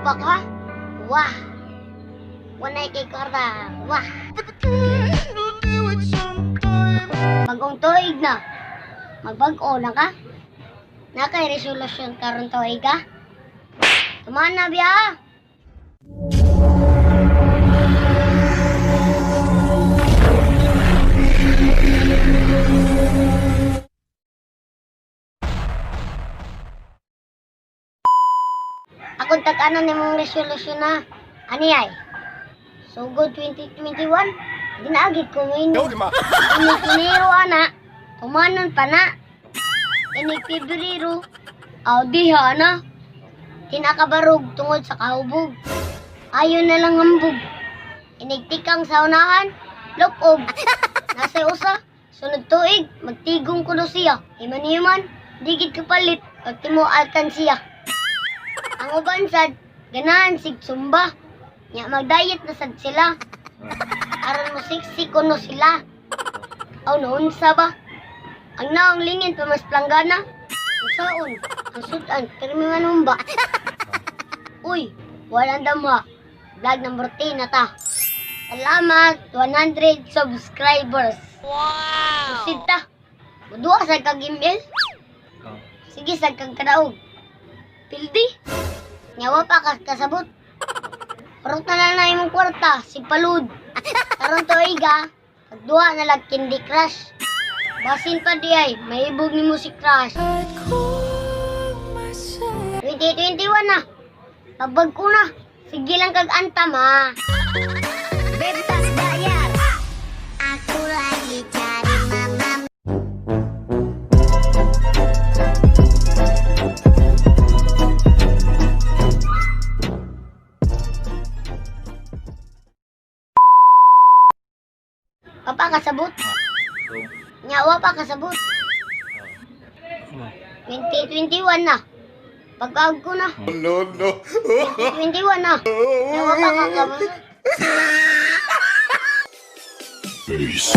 pa ka? Wah! Wanay kay kwarta. Wah! Bagong tuig na. Magbag-o na ka? Nakay resolusyon karon tuig ka? Tuman na biya! Akong tag-ano ni mong resolusyon na. Ani ay? Sugod 2021? Dinaagit ko ngayon. Ini Enero ana. Tumanon pa na. Ini Pebrero. Diha na. Tinakabarog tungod sa kahubog. Ayaw na lang hambog. Inigtikang sa unahan. Lokob. Nasa usa. Sunod tuig. Magtigong ko do siya. Iman-iman. Digit kapalit. Pagtimualkan siya. Ang uban sad, ganahan sig sumba. Nya mag-diet na sad sila. Aron mo siksi kuno sila. Aw naunsa ba? Ang naong lingin pa mas planggana. Ang saon, ang sudan, pero may manumba. Uy, walang damha. Vlog number 10 na ta. Salamat, 100 subscribers. Wow! Susid ta. Budua sa kag-email. Sige, sa kag-kadaog. Pildi. Nyawa pa kasabot. Parang na imong kwarta, si Palud. Karon tuiga, pagduha na lang Candy Crush. Basin pa di ay, mahibog ni mo si Crush. 2021 na. Pabag ko na. Sige lang kag-antam ha. Bebtas bayar. Ako lagi cari mama. Papa kasabot. Nyawa pa kasabot. 2021 na. Pagkawag ko na. No. 2021 na. Nyawa pa kasabot. Peace.